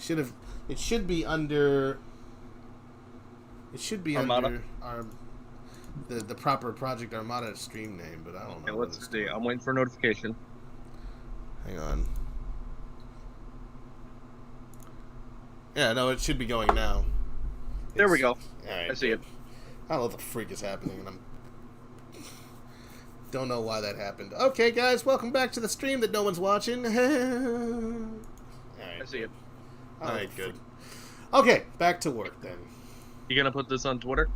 should have. It should be under. It should be Armada? under the proper Project Armada stream name, but I don't know. Okay, let's see. I'm waiting for a notification. Hang on. Yeah, no, it should be going now. There we go. All right. I see it. I don't know what the freak is happening, and don't know why that happened. Okay, guys, welcome back to the stream that no one's watching. All right. I see it. All right, good. Okay, back to work then. You gonna put this on Twitter?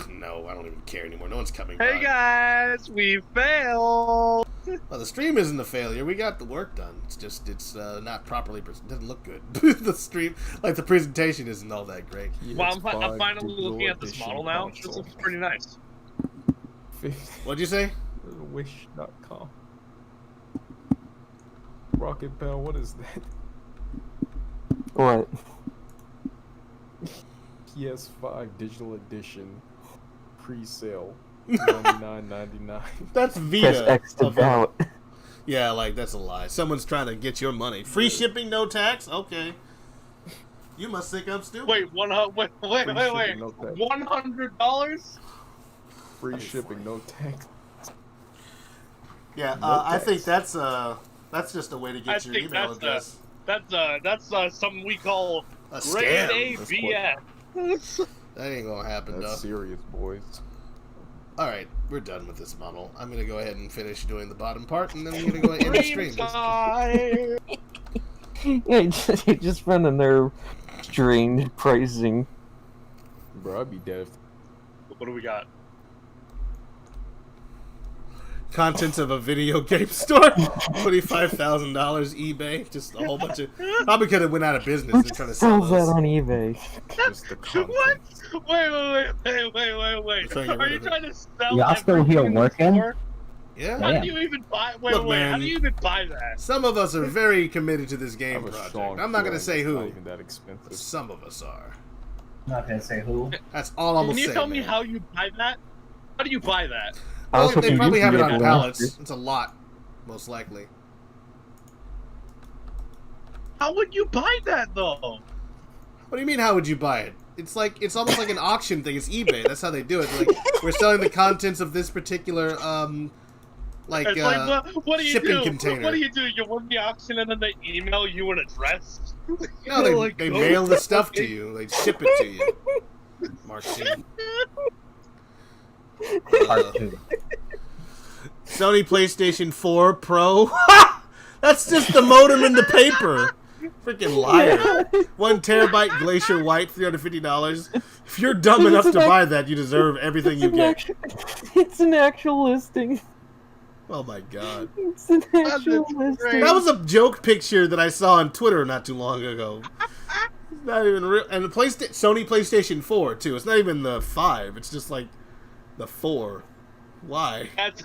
No, I don't even care anymore. No one's coming Hey by. guys, we failed. Well, the stream isn't a failure. We got the work done. It's just, it's not properly, doesn't look good. The stream, like the presentation isn't all that great. Well, I'm finally looking at this model now. This looks pretty nice. What'd you say? Wish.com. Rocket Bell, what is that? What? PS5 digital edition pre-sale $99.99. That's Vita. Press X to ballot. Yeah, like that's a lie. Someone's trying to get your money. Free shipping, no tax. Okay. You must think I'm stupid. Wait, wait, no tax. $100? Free shipping, no tax. Yeah, No I think tax. that's just a way to get your think email address. That's something we call A grade scam. A BS. That ain't gonna happen, That's though. serious, boys. All right, we're done with this model. I'm gonna go ahead and finish doing the bottom part, and then we're gonna go ahead and end the stream. Yeah, you're just running their strange pricing. Bro, I'd be dead. What do we got? Contents of a video game store, $25,000 eBay, just a whole bunch of. Probably could have went out of business. Who They're trying to sell sells that those. on eBay? Just the content. What? Wait. trying to get Are rid you of it. trying to sell Y'all still everything here in the working? store? Yeah. How Yeah. do you even buy? Look, How man. do you even buy that? Some of us are very committed to this I game have a project. strong I'm not gonna feeling say it's not who. even that expensive. Some of us are. I'm not gonna say who. That's all I'm Can gonna you say. tell me man. how you buy that? How do you buy that? I was Well, they hoping probably you have could it get on one. pallets. It's a lot, most likely. How would you buy that though? What do you mean? How would you buy it? It's almost like an auction thing. It's eBay. That's how they do it. Like we're selling the contents of this particular It's like, what do you shipping do? container. What do? You win the auction and then they email you an address? No, they Like, they oh, mail the stuff to okay. you. They ship it to you. Marcin. Part 2. Sony PlayStation 4 Pro. That's just the modem in the paper. Freaking liar. 1 terabyte Glacier White, $350. If you're dumb enough to buy that, you deserve everything you get. It's an actual listing. Oh my god. It's an actual That's listing. great. That was a joke picture that I saw on Twitter not too long ago. It's not even real. And the Sony PlayStation 4 too. It's not even the 5. It's just like the 4. Why? Cat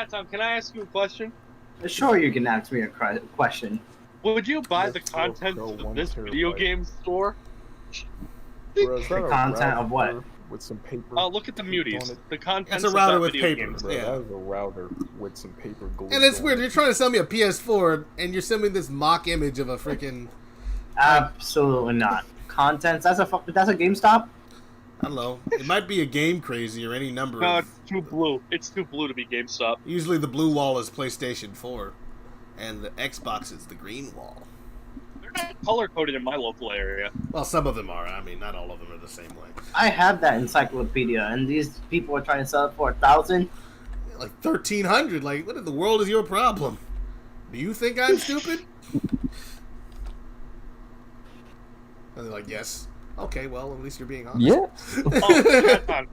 Tom, can I ask you a question? Sure, you can ask me a question. Would you buy the Let's contents go of 1 this video terabyte. game store? Bro, is that The a content of what? router with some paper? Look at the on muties. it? The contents It's a router of that with video paper. game. Bro, Yeah. that is a router with some paper glue. And it's on weird. it. You're trying to sell me a PS4 and you're sending me this mock image of a freaking Absolutely not. Contents. That's a GameStop. I don't know. It might be a Game Crazy or any number No, of. it's too blue. It's too blue to be GameStop. Usually the blue wall is PlayStation 4, and the Xbox is the green wall. They're not color coded in my local area. Well, some of them are. I mean, not all of them are the same way. I have that encyclopedia, and these people are trying to sell it for 1,000. Like 1,300. Like, what in the world is your problem? Do you think I'm stupid? And they're like, yes. Okay, well, at least you're being honest. Yeah. Cat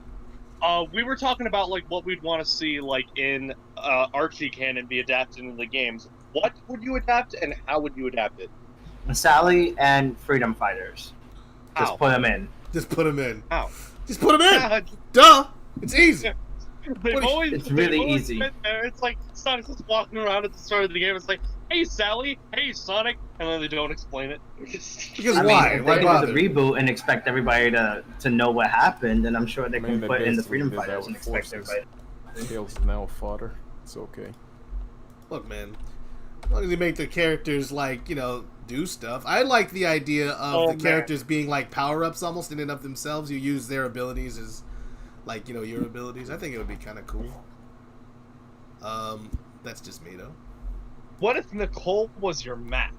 Tom, we were talking about like what we'd want to see like in Archie canon be adapted into the games. What would you adapt, and how would you adapt it? Sally and Freedom Fighters. Just How? put them in. Just put them in. How? Just put them in. Duh. It's easy. They've always, It's really they've always easy. been there. It's like Sonic's just walking around at the start of the game. It's like, hey Sally, hey Sonic, and then they don't explain it. Because I mean, why? if Why they do bother? the reboot and expect everybody to know what happened, then I'm sure they I mean, can they put in the basically Freedom did that Fighters and with expect Forces. everybody. Tails is now fodder. It's okay. Look, man. As long as you make the characters, like, you know, do stuff. I like the idea of the characters being like power-ups almost in and of themselves. You use their abilities as, like, you know, your abilities. I think it would be kind of cool. That's just me, though. What if Nicole was your map?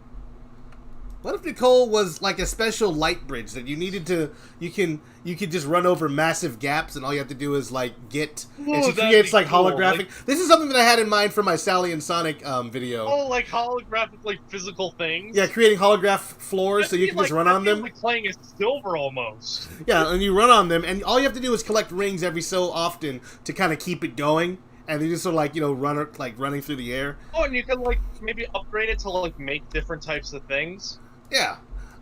What if Nicole was like a special light bridge that you needed to, you could just run over massive gaps and all you have to do is like get, and she creates like holographic. Like, this is something that I had in mind for my Sally and Sonic video. Oh, like holographic, like physical things? Yeah, creating holograph floors so you can just run on them. Like playing as Silver almost. Yeah, and you run on them and all you have to do is collect rings every so often to kind of keep it going. And they just sort of like, you know, running through the air. Oh, and you can like maybe upgrade it to like make different types of things. Yeah.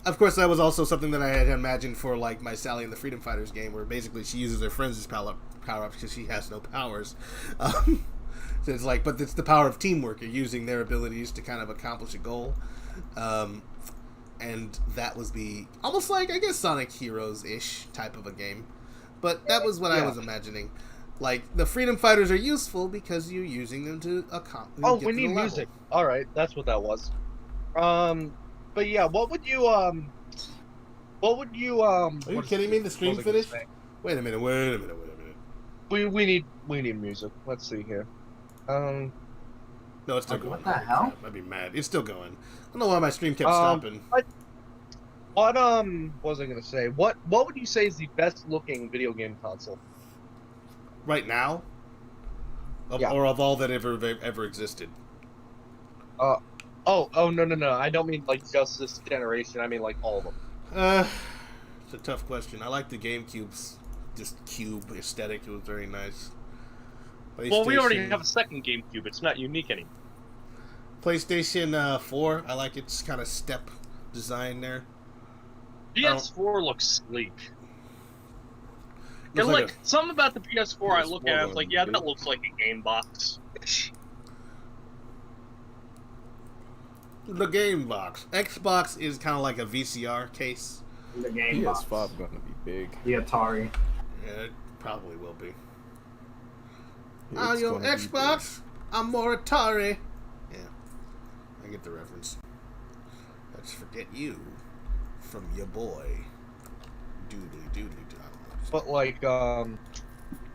Of course, that was also something that I had imagined for, like, my Sally and the Freedom Fighters game, where basically she uses her friends as power-ups because she has no powers. So it's like, but it's the power of teamwork. You're using their abilities to kind of accomplish a goal. And that was almost like, I guess, Sonic Heroes-ish type of a game. But that was what I was imagining. Like, the Freedom Fighters are useful because you're using them to accomplish. Oh, we need music. All right, that's what that was. But yeah, what would you Are you kidding me? The stream finished? Wait a minute. We need music. Let's see here. No, it's still going. What the hell? I'd be mad. It's still going. I don't know why my stream kept stopping. What was I gonna say? What would you say is the best looking video game console? Right now? Or of all that ever existed? Oh, no. I don't mean like just this generation. I mean like all of them. It's a tough question. I like the GameCube's just cube aesthetic. It was very nice. Well, we already have a second GameCube. It's not unique anymore. PlayStation 4. I like its kind of step design there. PS4 looks sleek. Looks And like like something about the PS4, I look at it, I was like, yeah, big. that looks like a game box. The game box. Xbox is kind of like a VCR case. The game box. PS5 gonna be big. The Atari. Yeah, it probably will be. It's Your gonna be Xbox, I'm more Atari. Yeah, I get the reference. Let's forget you from your boy. Doodly. But like, I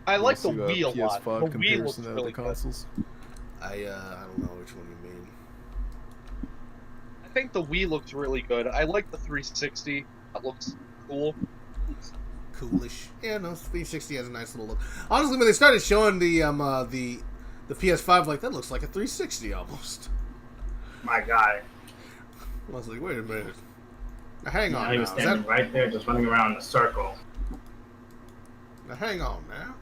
big. like the You see, Wii a lot. The PS5 Wii looks comparison to really other good. consoles. I don't know which one you mean. I think the Wii looks really good. I like the 360. That looks cool. Coolish. Yeah, no, 360 has a nice little look. Honestly, when they started showing the PS5, like, that looks like a 360 almost. My God. I was like, wait a minute. Now, hang on Now he now. was standing right there, just running around in a circle. Now, hang on now.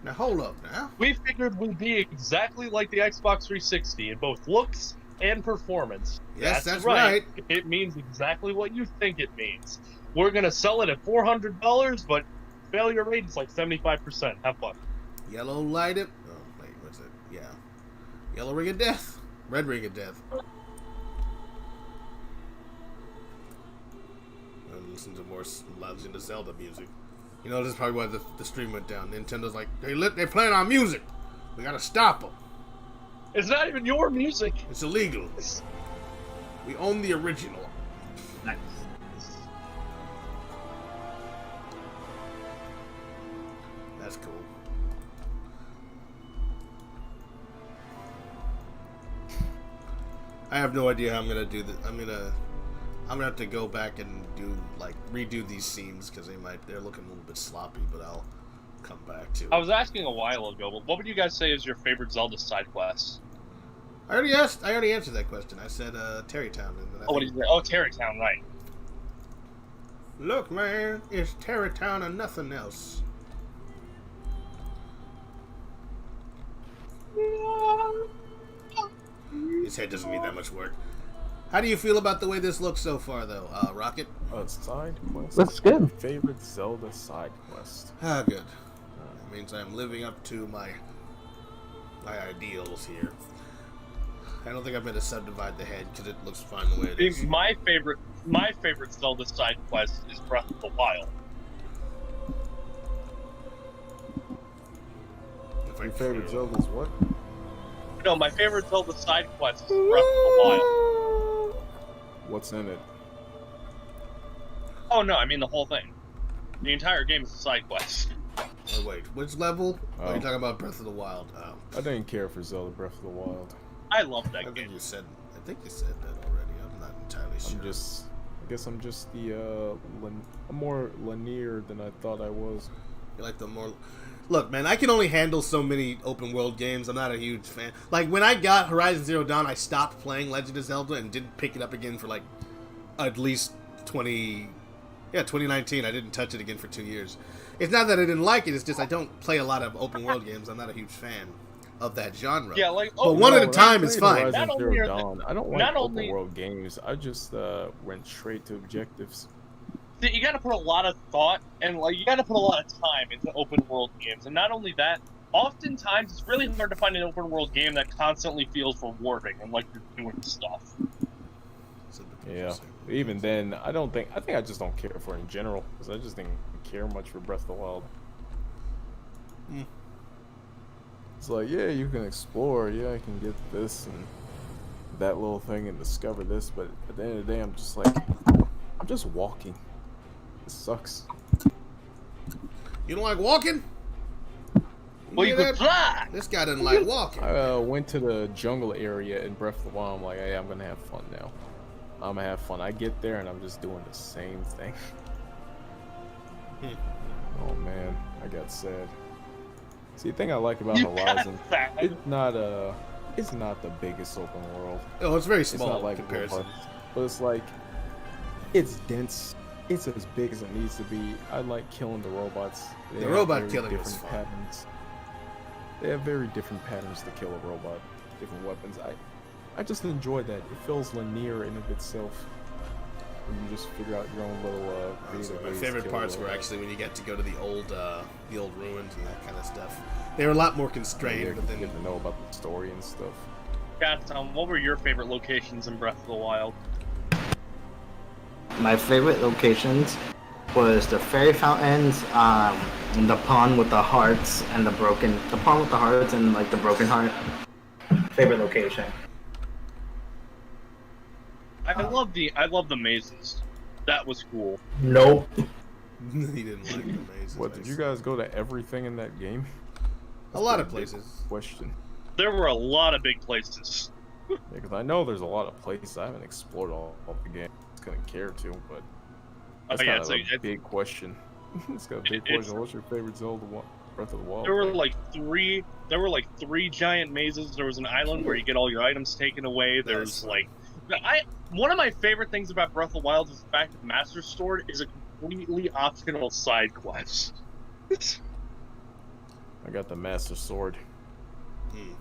Now, hold up now. We figured we'd be exactly like the Xbox 360 in both looks and performance. Yes, that's right. It means exactly what you think it means. We're gonna sell it at $400, but failure rate is like 75%. Have fun. Yellow lighted. Oh, wait, what's it? Yeah. Yellow Ring of Death. Red Ring of Death. And listen to more Legend of Zelda music. You know, this is probably why the stream went down. Nintendo's like, they're playing our music. We gotta stop them. It's not even your music. It's illegal. We own the original. Nice. That's cool. I have no idea how I'm gonna do this. I'm gonna have to go back and redo these scenes because they're looking a little bit sloppy, but I'll come back to it. I was asking a while ago, but what would you guys say is your favorite Zelda side quest? I already answered that question. I said Terrytown. And then What did you say? Oh, Terrytown, right. Look, man, it's Terrytown and nothing else. His head doesn't need that much work. How do you feel about the way this looks so far, though, Rocket? Side quest. Looks good. Favorite Zelda side quest. Ah, good. That means I'm living up to my ideals here. I don't think I'm going to subdivide the head because it looks fine the way it is. My favorite Zelda side quest is Breath of the Wild. Your favorite Zelda is what? No, my favorite Zelda side quest is Breath of the Wild. What's in it? Oh no, I mean the whole thing. The entire game is a side quest. Oh, wait, which level? Oh, Oh. you're talking about Breath of the Wild. Oh. I didn't care for Zelda Breath of the Wild. I love I that think game. you said. I think you said that already. I'm not entirely sure. I guess I'm just the I'm more linear than I thought I was. You like the more. Look, man, I can only handle so many open world games. I'm not a huge fan. Like when I got Horizon Zero Dawn, I stopped playing Legend of Zelda and didn't pick it up again for like at least 2019. I didn't touch it again for 2 years. It's not that I didn't like it. It's just I don't play a lot of open world games. I'm not a huge fan of that genre. Yeah, like but one at a when I time is played fine. Horizon Not Zero only are Dawn, I don't like not open only- world games. I just went straight to objectives. See, you got to put a lot of thought and like you got to put a lot of time into open world games, and not only that, oftentimes it's really hard to find an open world game that constantly feels rewarding and like you're doing stuff. Yeah. Even then, I think I just don't care for it in general because I just didn't care much for Breath of the Wild. Hmm. It's like, yeah, you can explore, yeah, I can get this and that little thing and discover this, but at the end of the day, I'm just like, I'm just walking. It sucks. You don't like walking? Well, you hear could that? fly. This guy doesn't like walking. I went to the jungle area in Breath of the Wild. I'm like, hey, I'm gonna have fun now. I'm gonna have fun. I get there and I'm just doing the same thing. Oh man, I got sad. See, the thing I like about You Horizon, got sad. it's not the biggest open world. Oh, it's very It's small not like in comparison. but it's like, it's dense. It's as big as it needs to be. I like killing the robots. They The have robot very killing is different fun. patterns. They have very different patterns to kill a robot, different weapons. I just enjoy that. It feels linear in of itself. And you just figure out your own little creative My ways to favorite kill parts a were robot. actually when you get to go to the old ruins and that kind of stuff. They were a lot more Yeah, constrained, you but then get to know about the story and stuff. God, Tom, what were your favorite locations in Breath of the Wild? My favorite locations was the fairy fountains, the pond with the hearts and the pond with the hearts and like the broken heart. Favorite location. I love the mazes. That was cool. Nope. he didn't like the mazes. What, did you guys go to everything in that game? A lot of Pretty big places. Question. There were a lot of big places. Yeah, because I know there's a lot of places I haven't explored all of the game. I couldn't care to, but that's yeah, kind of it's a big question. It's got a big it's- question. What's your favorite Zelda Breath of the Wild? There were thing? like three giant mazes. There was an island where you get all your items taken away. There's fun. like one of my favorite things about Breath of the Wild is the fact that Master Sword is a completely optional side quest. I got the Master Sword. Hmm.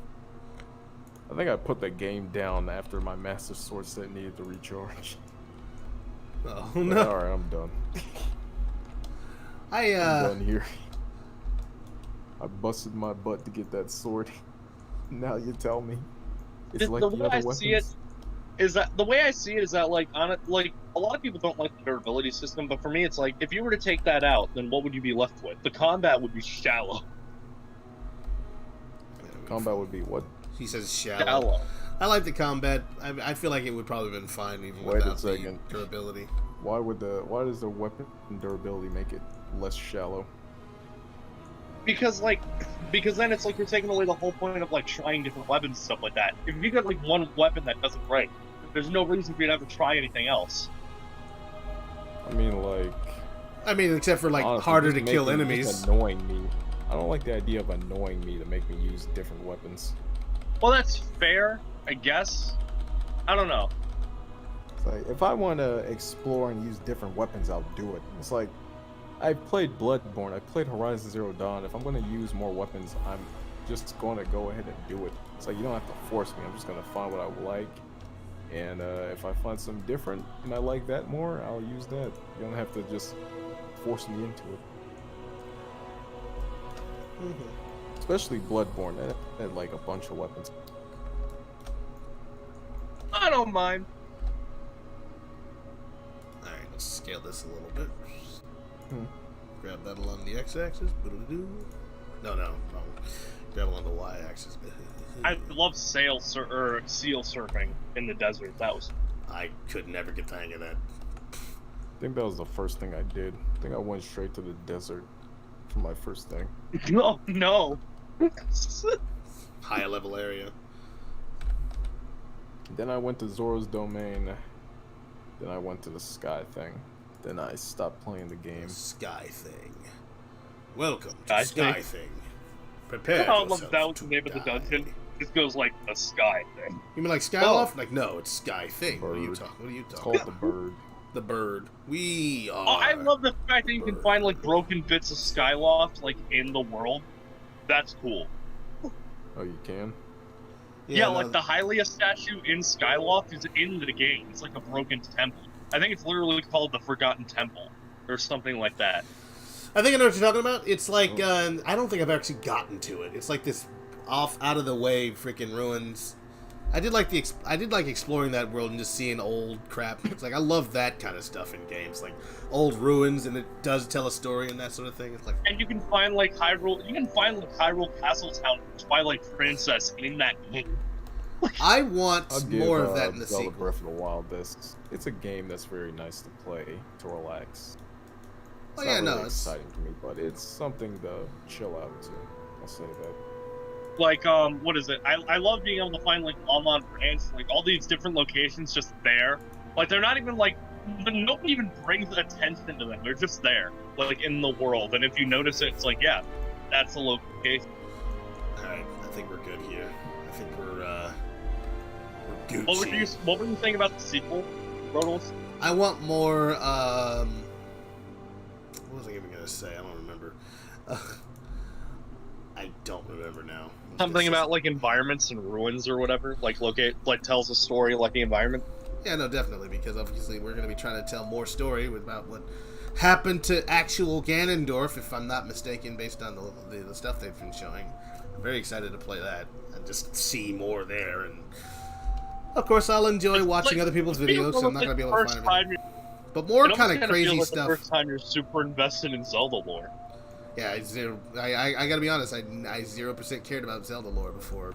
I think I put the game down after my Master Sword set needed to recharge. Oh But, no! Alright, I'm done. I I'm done here. I busted my butt to get that sword. Now you tell me. It's like The the way other I weapons. see it is that like on it, like a lot of people don't like the durability system, but for me it's like if you were to take that out, then what would you be left with? The combat would be shallow. Combat would be what? He says shallow. Shallow. I like the combat. I feel like it would probably have been fine even Wait a without the second. durability. Why does the weapon durability make it less shallow? Because then it's like you're taking away the whole point of like trying different weapons and stuff like that. If you get like one weapon that does it right, there's no reason for you to ever try anything else. I mean, like, I mean, except for like honestly, harder just to kill just enemies. annoying me. I don't like the idea of annoying me to make me use different weapons. Well, that's fair, I guess. I don't know. It's like, if I want to explore and use different weapons, I'll do it. It's like, I've played Bloodborne, I've played Horizon Zero Dawn. If I'm going to use more weapons, I'm just going to go ahead and do it. It's like, you don't have to force me. I'm just going to find what I like. And if I find something different and I like that more, I'll use that. You don't have to just force me into it. Especially Bloodborne, that had like a bunch of weapons. I don't mind. Alright, let's scale this a little bit. Hmm. Grab that along the x-axis. Boodle-doo. No, wrong. Devil on the y-axis. I love seal surfing in the desert. That was. I could never get the hang of that. I think that was the first thing I did. I think I went straight to the desert for my first thing. Oh no. High level area. Then I went to Zora's Domain. Then I went to the Sky thing. Then I stopped playing the game. Sky thing. Welcome to Sky Sky thing? thing. Prepare I love yourself that was to the name of the die. dungeon. This goes like the sky thing. You mean like Skyloft? Like, no, it's Sky thing. What are you Bird. talking? It's called the Bird. The bird. We are. Oh, I love the fact that you can Bird. find like broken bits of Skyloft like in the world. That's cool. Oh, you can? Yeah, no, like the Hylia statue in Skyloft is in the game. It's like a broken temple. I think it's literally called the Forgotten Temple or something like that. I think I know what you're talking about. It's like I don't think I've actually gotten to it. It's like this off, out of the way, freaking ruins. I did like exploring that world and just seeing old crap. It's like I love that kind of stuff in games, like old ruins, and it does tell a story and that sort of thing. It's like, And you can find like Hyrule. You can find like Hyrule Castletown, Twilight Princess in that game. I want I'll give more of that in the Zelda sequel. Breath of the Wild discs. It's a game that's very nice to play, to relax. Oh, It's yeah, not no, really it's- exciting to me, but it's something to chill out to. I'll say that. Like what is it? I love being able to find like online brands, like all these different locations just there. Like they're not even like nobody even brings attention to them. They're just there, like in the world. And if you notice it, it's like, yeah, that's the location. Alright, I think we're good here. I think we're Gucci. What were you saying about the sequel, Rodolph? I want more, what was I even gonna say? I don't remember. I don't remember now. Something about like environments and ruins or whatever, like tells a story like the environment. Yeah, no, definitely, because obviously we're going to be trying to tell more story about what happened to actual Ganondorf, if I'm not mistaken, based on the stuff they've been showing. I'm very excited to play that and just see more there. And of course, I'll enjoy watching other people's videos, so I'm not going to be able to find everything. But more kind of crazy The stuff. first time you're super invested in Zelda lore. Yeah, I gotta be honest. I 0% cared about Zelda lore before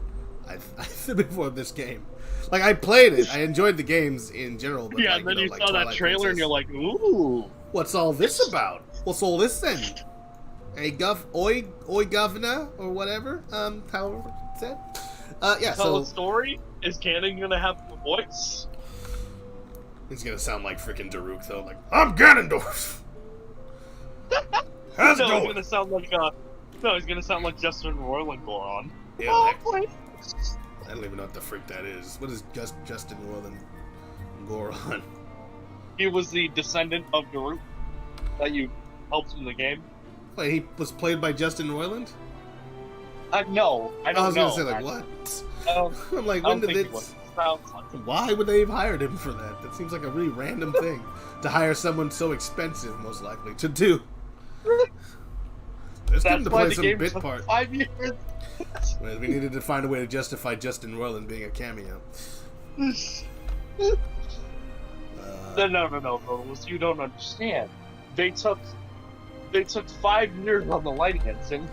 before this game. Like I played it, I enjoyed the games in general. But Yeah, like, and then you you know, saw like that Twilight trailer and Princess. you're like, ooh. What's all this about? What's all this then? A oi governor or whatever. However it said. Yeah. Tell So a story. Is Ganon gonna have a voice? it's gonna sound like freaking Daruk though. Like I'm Ganondorf. How's it No, going? he's gonna sound like he's gonna sound like Justin Roiland Goron. Yeah, Oh, like- please. I don't even know what the freak that is. What is Justin Roiland Goron? He was the descendant of Daruk that you helped in the game. Wait, he was played by Justin Roiland? No, I don't was know. gonna say like actually. what? I don't, I'm like, I when don't did think he it? was. Sounds like it. Why would they have hired him for that? That seems like a really random thing to hire someone so expensive, most likely, to do. Just get him That's to why play the some game bit took part. 5 years. Well, we needed to find a way to justify Justin Roiland being a cameo. No, Rose, you don't understand. They took 5 years on the lighting engine.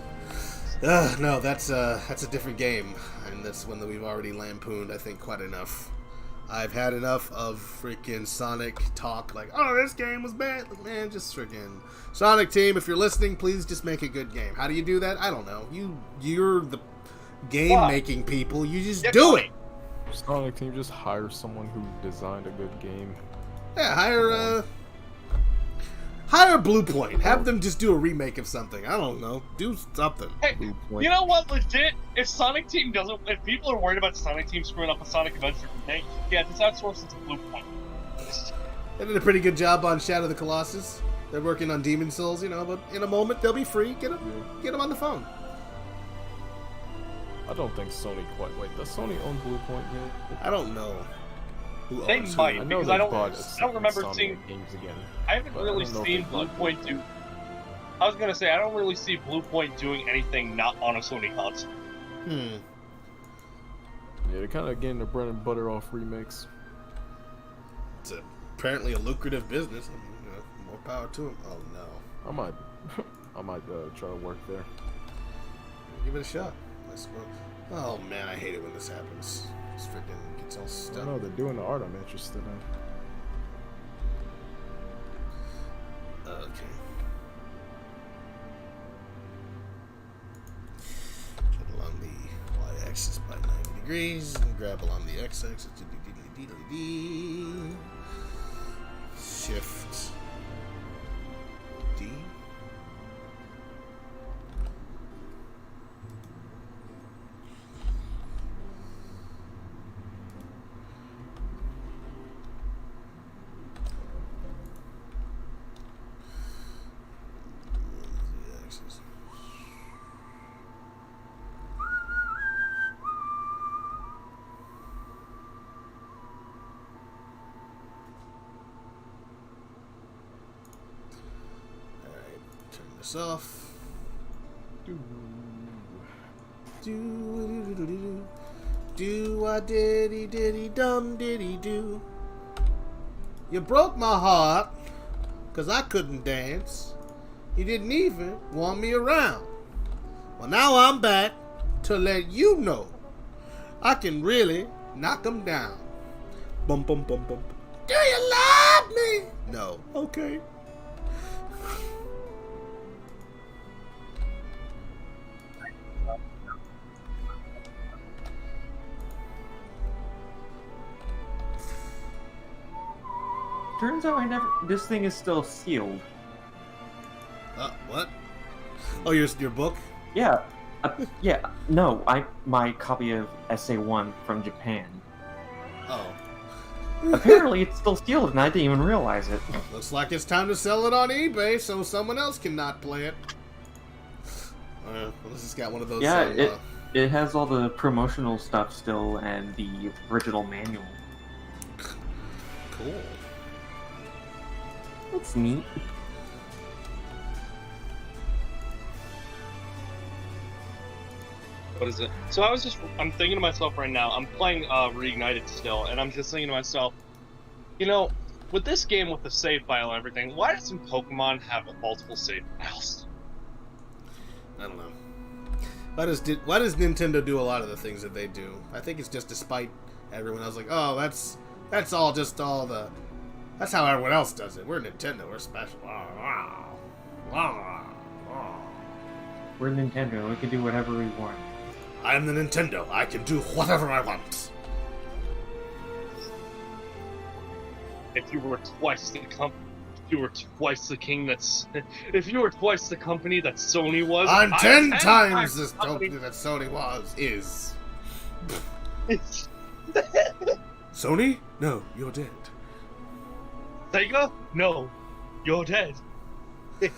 No, that's a different game, and that's one that we've already lampooned, I think, quite enough. I've had enough of freaking Sonic talk, like, oh, this game was bad. Like, man, just freaking Sonic team, if you're listening, please just make a good game. How do you do that? I don't know. You're the game-making people. You just do it. Sonic Team, just hire someone who designed a good game. Yeah, hire Blue Point. Have them just do a remake of something. I don't know. Do something. Hey, Blue Point. you know what? Legit, if Sonic Team doesn't, if people are worried about Sonic Team screwing up a Sonic Adventure remake, yeah, just outsource it to Blue Point. They did a pretty good job on Shadow of the Colossus. They're working on Demon Souls, but in a moment they'll be free. Get them on the phone. I don't think Sony quite. Wait, does Sony own Blue Point yet? I don't know who They owns might. who. I know Because they I don't bought remember Insomniac seeing- games again. I haven't But I really don't know if seen they Blue bought Point do. I was gonna say I don't really see Blue Point doing anything not on a Sony console. Hmm. Yeah, they're kind of getting their bread and butter off remakes. It's apparently a lucrative business. More power to them. Oh no. I might try to work there. Give it a shot. Yes. Oh man, I hate it when this happens. This freaking gets all I stuck. don't know. They're doing the art I'm interested in. Okay. Get along the y-axis by 90 degrees and grab along the x-axis. Shift D. Z-axis. Turn this off. Do I diddy dum diddy do. You broke my heart, 'cause I couldn't dance. You didn't even want me around. Well, now I'm back to let you know I can really knock 'em down. Bum bum bum bum. Do you love me? No. Okay. Turns out this thing is still sealed. What? Oh, your book? Yeah. Yeah. No, my copy of Essay 1 from Japan. Oh. Apparently it's still sealed and I didn't even realize it. Looks like it's time to sell it on eBay so someone else cannot play it. Well, this has got one of those. Yeah, it has all the promotional stuff still and the original manual. Cool. That's neat. What is it? So I'm thinking to myself right now, I'm playing Reignited still, and I'm just thinking to myself, you know, with this game with the save file and everything, why doesn't Pokemon have multiple save files? I don't know. Why does Nintendo do a lot of the things that they do? I think it's just despite everyone else. Like, oh, that's all just all the. That's how everyone else does it. We're Nintendo. We're special. We're Nintendo. We can do whatever we want. I'm the Nintendo. I can do whatever I want. If you were twice the if you were twice the king if you were twice the company that Sony was, I'm 10 times times this company that Sony is. Sony? No, you're dead. Sega? No, you're dead. They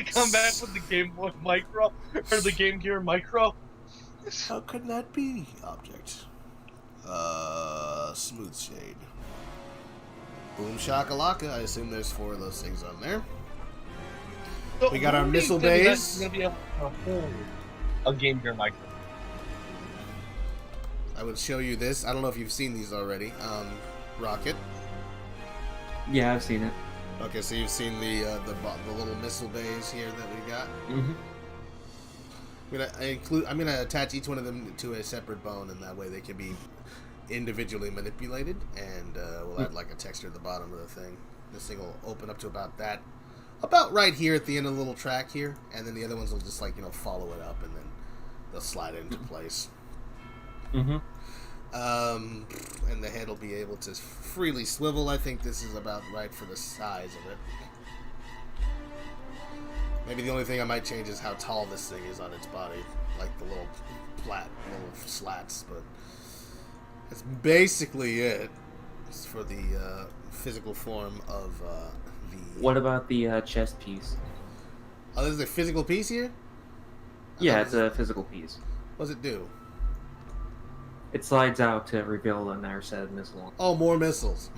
come back with the Game Boy Micro or the Game Gear Micro. How could that be? Object. Smooth shade. Boom shakalaka. I assume there's 4 of those things on there. So We got our who do you missile think bays. that's gonna be able to hold a Game Gear Micro. I would show you this. I don't know if you've seen these already. Rocket. Yeah, I've seen it. Okay, so you've seen the little missile bays here that we got. Mm-hmm. I'm gonna attach each one of them to a separate bone, and that way they can be individually manipulated. And we'll add like a texture at the bottom of the thing. This thing will open up to about right here at the end of the little track here, and then the other ones will just follow it up, and then they'll slide into place. Mm-hmm. And the head will be able to freely swivel. I think this is about right for the size of it. Maybe the only thing I might change is how tall this thing is on its body, like the little slats, but that's basically it. It's for the physical form of the... What about the chest piece? Oh, there's a physical piece here? Yeah, it's a physical piece. What does it do? It slides out to reveal another set of missiles. Oh, more missiles.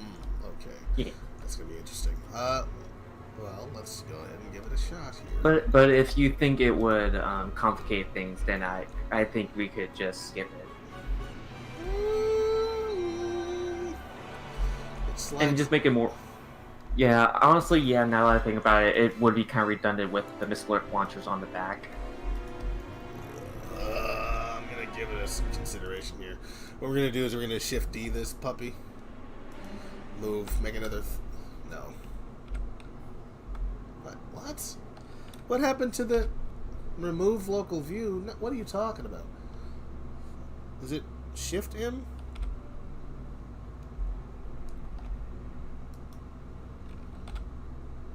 Okay. Yeah. That's going to be interesting. Well, let's go ahead and give it a shot here. But if you think it would complicate things, then I think we could just skip it. And just make it more... Yeah, honestly, yeah, now that I think about it, it would be kind of redundant with the missile launchers on the back. I'm going giving us some consideration here. What we're gonna do is we're gonna shift D this puppy. Move, make another. No. What? What happened to the remove local view? No, what are you talking about? Is it shift M?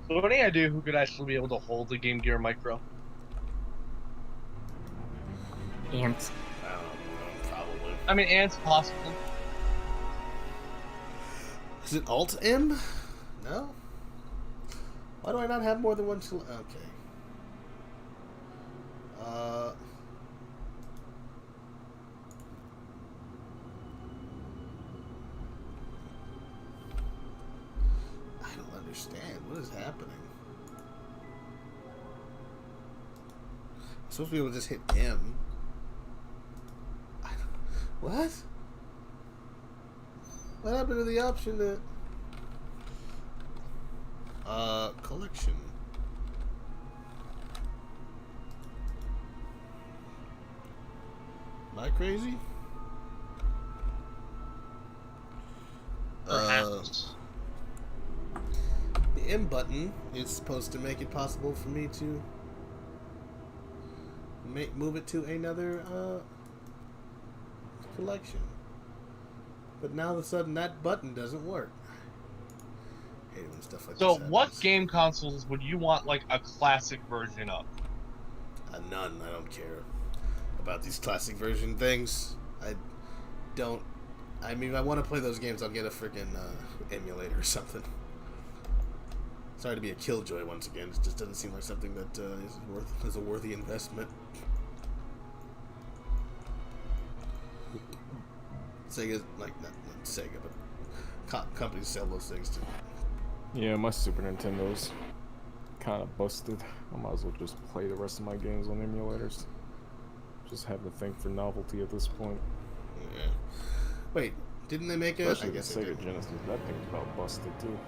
So any idea who could actually be able to hold the Game Gear Micro? Ants. I don't know, probably. I mean, Ant's possible. Is it Alt M? No. Why do I not have more than one? Okay. I don't understand. What is happening? I'm supposed to be able to just hit M. What? What happened to the option that... collection. Am I crazy? Perhaps. The M button is supposed to make it possible for me to move it to another collection. But now all of a sudden that button doesn't work. I hate it when stuff like So, this what happens. game consoles would you want like a classic version of? None. I don't care about these classic version things. I don't. I mean, if I want to play those games, I'll get a freaking emulator or something. Sorry to be a killjoy once again. It just doesn't seem like something that is a worthy investment. Sega, like not Sega, but companies sell those things too. Yeah, my Super Nintendo's kind of busted. I might as well just play the rest of my games on emulators. Just have to think for novelty at this point. Yeah. Wait, didn't they make a? Especially I guess the they Sega did. Genesis. That thing's about busted too.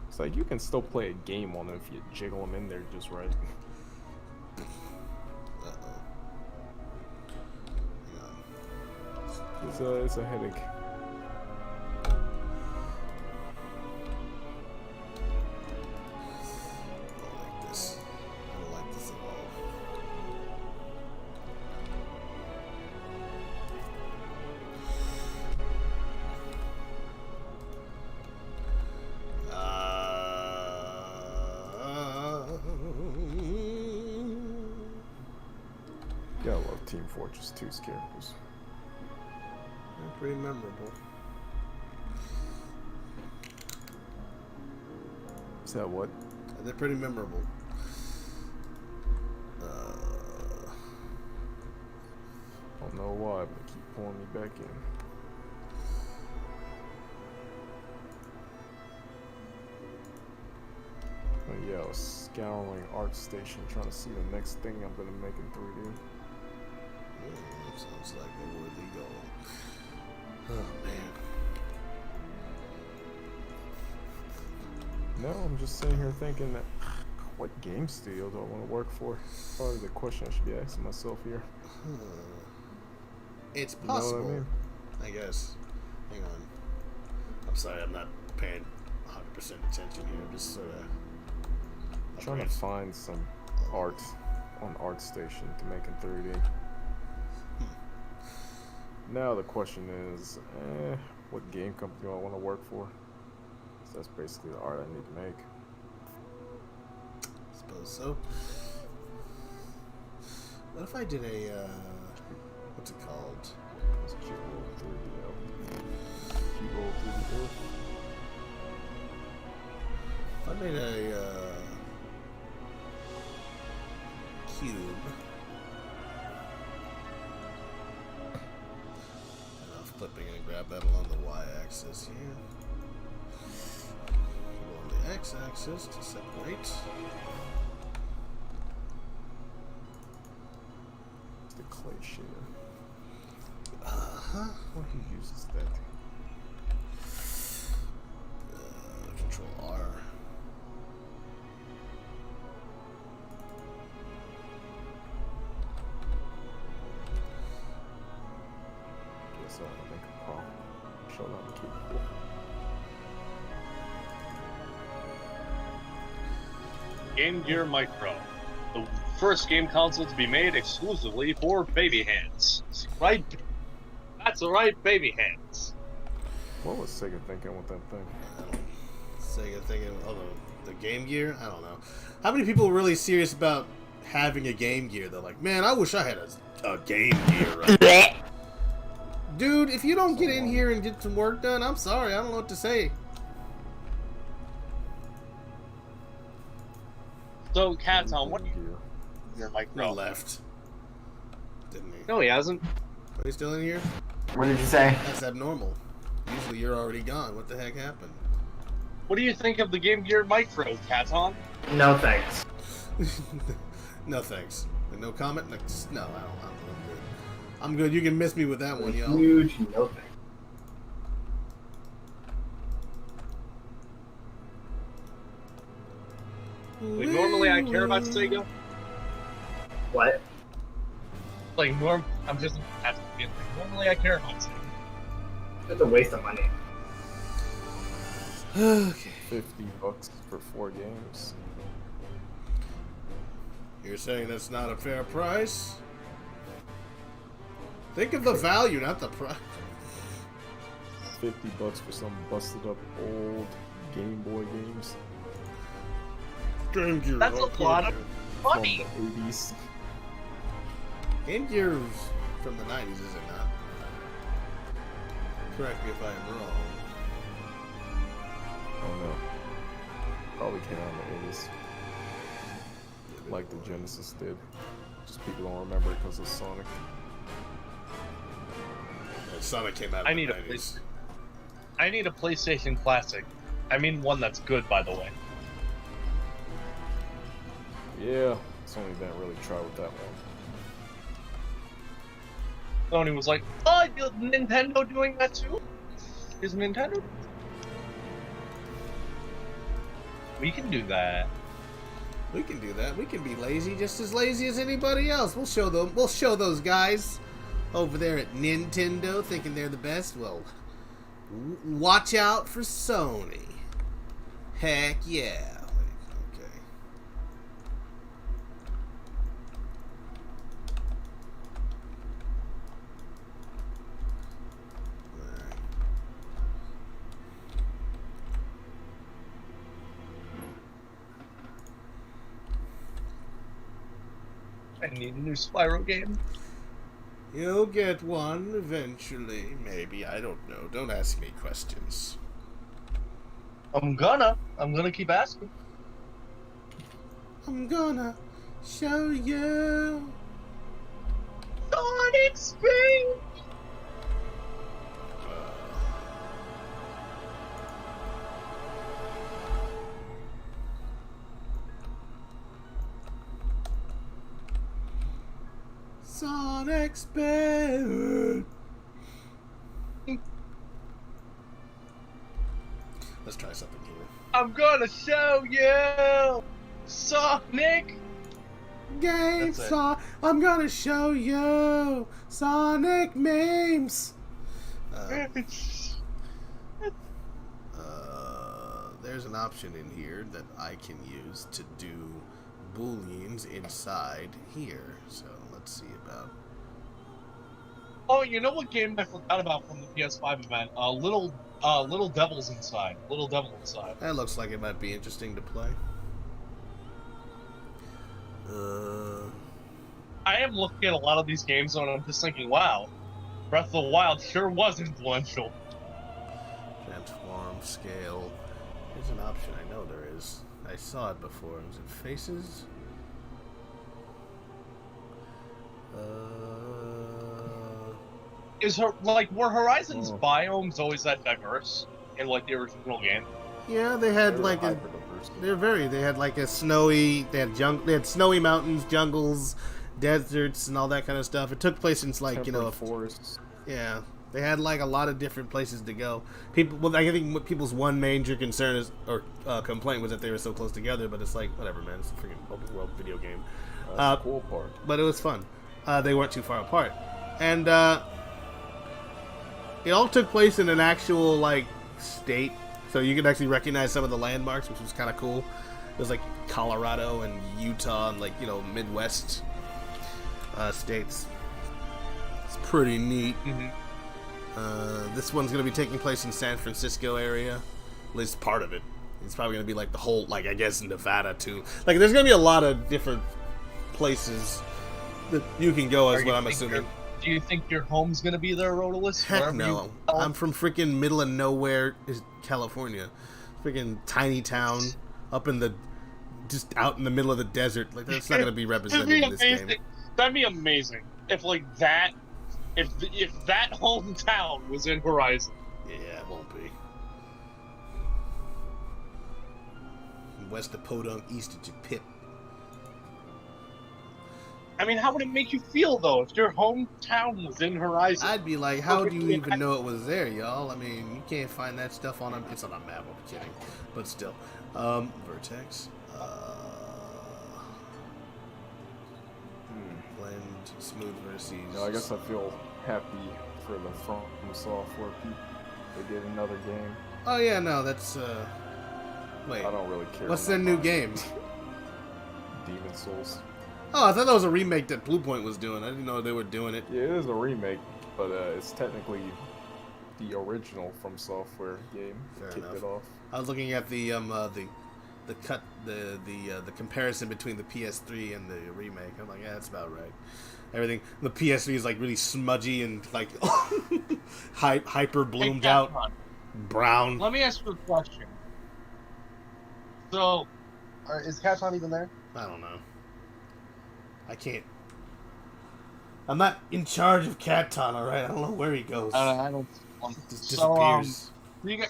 It's like you can still play a game on it if you jiggle them in there just right. It's a headache. I don't like this at all. Gotta love Team Fortress 2's characters. They're pretty memorable. Is that what? They're pretty memorable. Don't know why, but they keep pulling me back in. Oh yeah, I was scouring ArtStation trying to see the next thing I'm gonna make in 3D. That sounds like a worthy goal. Oh man. No, I'm just sitting here thinking that what game studio do I want to work for? Probably the question I should be asking myself here. It's You know what I possible. mean? I guess. Hang on. I'm sorry, I'm not paying 100% attention here. I'm just sort of Trying to find some art on ArtStation to make in 3D. Now the question is, what game company do I want to work for? So that's basically the art I need to make. I suppose so. What if I did a, what's it called? It's G-Roll 3D. G-Roll 3D. If I made a, cube. And I'm flipping and grab that along the y-axis here. Along the x-axis to separate. It's the clay shader. Uh-huh. Who uses that? Control R. Show them I'm capable. Game Gear Micro. The first game console to be made exclusively for baby hands. Right? That's right, baby hands. What was Sega thinking with that thing? Sega thinking, the Game Gear? I don't know. How many people are really serious about having a Game Gear? They're like, man, I wish I had a Game Gear right now. Dude, if you don't get in here and get some work done, I'm sorry, I don't know what to say. So, Katon, what do you Gear. your He micro? left. Didn't he? No, he hasn't. Are you still in here? What did you say? That's abnormal. Usually you're already gone. What the heck happened? What do you think of the Game Gear Micro, Katon? No thanks. No thanks. No comment? No, I don't. I'm good. I'm good. You can miss me with that one, yo. Huge no thanks. Like, normally I care about Sega. What? Like, I'm just asking. Like, normally I care about Sega. It's a waste of money. Okay. $50 for 4 games. You're saying that's not a fair price? Think of the value, not the price. $50 for some busted up old Game Boy games Game Gear. That's a lot of from money. the 80s. Game Gear's from the 90s, is it not? Correct me if I am wrong. Oh no. Probably came out in the 80s. Like the Genesis did. Just people don't remember it because of Sonic. Sonic came out I in need the a 90s. I need a PlayStation Classic. I mean one that's good, by the way. Yeah, Sony didn't really try with that one. Sony was like, "Oh, is Nintendo doing that too? Is Nintendo? We can do that." We can do that. We can be lazy, just as lazy as anybody else. We'll show them. We'll show those guys over there at Nintendo thinking they're the best. Well, watch out for Sony. Heck yeah. Okay. Alright. I need a new Spyro game. You'll get one eventually. Maybe. I don't know. Don't ask me questions. I'm gonna keep asking. I'm gonna show you. Sonic Spring. Sonic Spin. Let's try something here. I'm gonna show you, Sonic. Game That's it. I'm gonna show you Sonic memes. There's an option in here that I can use to do booleans inside here. So let's see about. Oh, you know what game I forgot about from the PS5 event? Little Devils Inside. Little Devil Inside. That looks like it might be interesting to play. I am looking at a lot of these games and I'm just thinking, wow, Breath of the Wild sure was influential. Transform, scale. There's an option. I know there is. I saw it before. Was it faces? Were Horizon's biomes always that diverse in like the original game? Yeah, they had They were like a. hyper-diverse. They had like a snowy. They had snowy mountains, jungles, deserts, and all that kind of stuff. It took place in like Temperate forests. Yeah, they had like a lot of different places to go. People, well, I think what people's one major concern is or complaint was that they were so close together. But it's like whatever, man. It's a freaking open world video game. That's the cool part. But it was fun. They weren't too far apart, and it all took place in an actual like state, so you could actually recognize some of the landmarks, which was kind of cool. It was like Colorado and Utah and like Midwest states. It's pretty neat. This one's gonna be taking place in San Francisco area, at least part of it. It's probably gonna be like the whole, like I guess Nevada too. Like there's gonna be a lot of different places that you can go, is what I'm assuming. Do you think your home's gonna be there, Rodolus? Heck no. I'm from freaking middle of nowhere, California. Freaking tiny town up in the, just out in the middle of the desert. Like that's not gonna be represented in this game. That'd be amazing if like that, if that hometown was in Horizon. Yeah, it won't be. West of Podunk, east of Japip. I mean, how would it make you feel, though, if your hometown was in Horizon? I'd be like, how do you even know it was there, y'all? I mean, you can't find that stuff on a... It's on a map, I'm kidding. But still. Vertex. Blend, smooth versus... No, I guess I feel happy for the From Software people. They did another game. Oh, yeah, no, that's... Wait. I don't really care. What's their new game? Demon Souls. Oh, I thought that was a remake that Bluepoint was doing. I didn't know they were doing it. Yeah, it is a remake, but it's technically the original From Software game. Kicked it off. I was looking at the comparison between the PS3 and the remake. I'm like, yeah, that's about right. Everything. The PS3 is like really smudgy and like hyper bloomed out, brown. Let me ask you a question. So, is Katon even there? I don't know. I can't. I'm not in charge of Katon, alright? I don't know where he goes. I don't. Just disappears. Do you